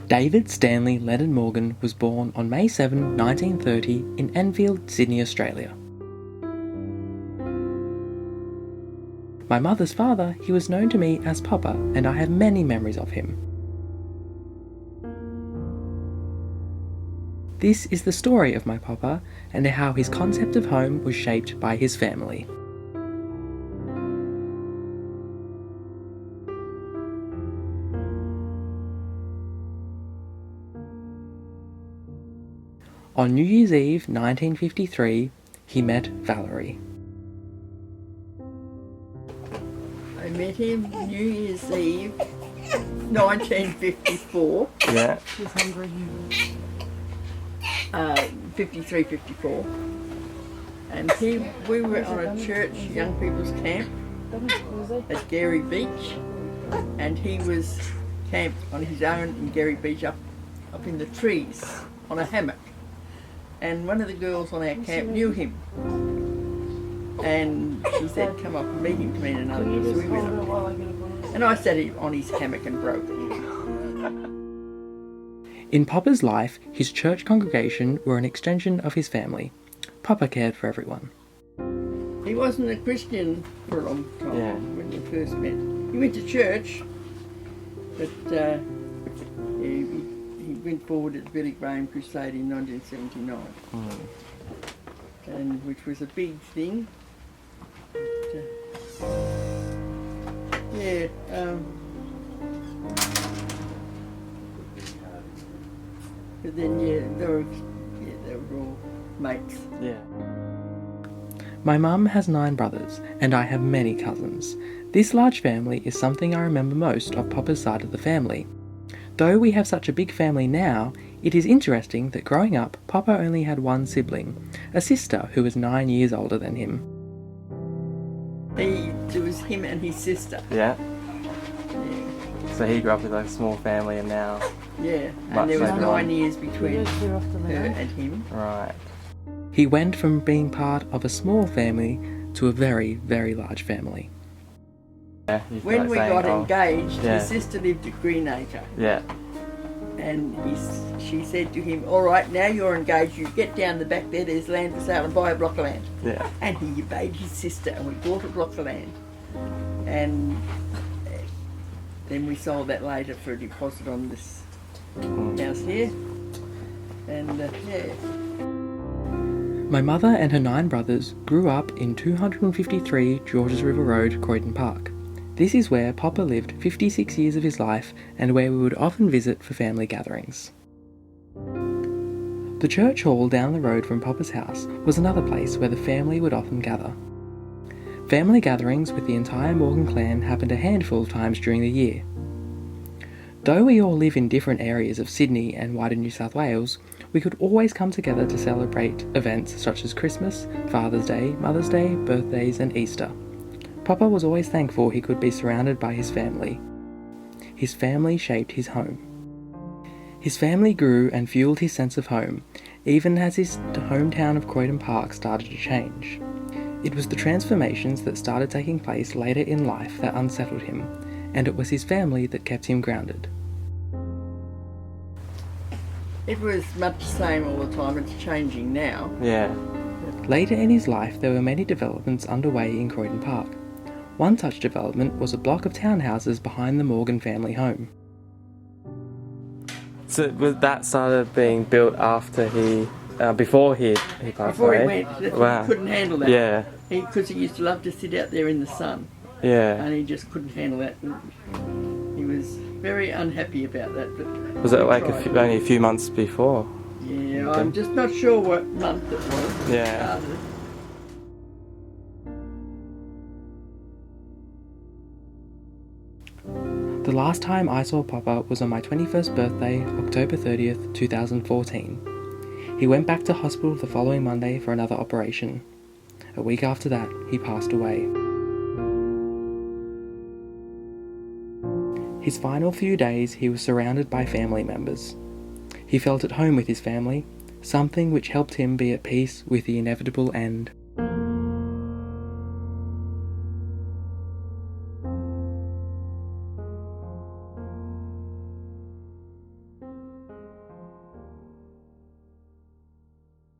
David Stanley Leonard Morgan was born on May 7, 1930 in Enfield, Sydney, Australia. My mother's father, he was known to me as Poppa, and I have many memories of him. This is the story of my Poppa and how his concept of home was shaped by his family. On New Year's Eve 1953, he met Valerie. I met him New Year's Eve 1954. Yeah. She's hungry. 53, 54. And we were on a church young people's camp at Gary Beach, and he was camped on his own in Gary Beach up in the trees on a hammock. And one of the girls on our camp knew him, and she said, "Come up and meet him to me in another place." So we went up, and I sat on his hammock and broke it. In Poppa's life, his church congregation were an extension of his family. Poppa cared for everyone. He wasn't a Christian for a long time when we first met. He went to church, but he went forward at the Billy Graham Crusade in 1979, and which was a big thing. But then they were all mates. Yeah. My mum has 9 brothers, and I have many cousins. This large family is something I remember most of Poppa's side of the family. Though we have such a big family now, it is interesting that growing up, Poppa only had one sibling, a sister who was 9 years older than him. It was him and his sister. Yeah. So he grew up with a small family, and now... Yeah, and there was 9 years between her and him. Right. He went from being part of a small family to a very, very large family. Yeah, when we got engaged, his sister lived at Greenacre. Yeah. And she said to him, "All right, now you're engaged, you get down the back there, there's land for sale, and buy a block of land." Yeah. And he obeyed his sister, and we bought a block of land. And then we sold that later for a deposit on this house here. And My mother and her 9 brothers grew up in 253 Georges River Road, Croydon Park. This is where Poppa lived 56 years of his life and where we would often visit for family gatherings. The church hall down the road from Poppa's house was another place where the family would often gather. Family gatherings with the entire Morgan clan happened a handful of times during the year. Though we all live in different areas of Sydney and wider New South Wales, we could always come together to celebrate events such as Christmas, Father's Day, Mother's Day, birthdays and Easter. Poppa was always thankful he could be surrounded by his family. His family shaped his home. His family grew and fueled his sense of home, even as his hometown of Croydon Park started to change. It was the transformations that started taking place later in life that unsettled him, and it was his family that kept him grounded. it was much the same all the time. It's changing now. Yeah. Later in his life, there were many developments underway in Croydon Park. One such development was a block of townhouses behind the Morgan family home. So that started being built after before he passed Before away? he went, Wow. he couldn't handle that. Yeah. Because he used to love to sit out there in the sun. Yeah. And he just couldn't handle that. He was very unhappy about that. But was it like only a few months before? Yeah, okay. I'm just not sure what month it was. Yeah. The last time I saw Poppa was on my 21st birthday, October 30th, 2014. He went back to hospital the following Monday for another operation. A week after that, he passed away. His final few days, he was surrounded by family members. He felt at home with his family, something which helped him be at peace with the inevitable end.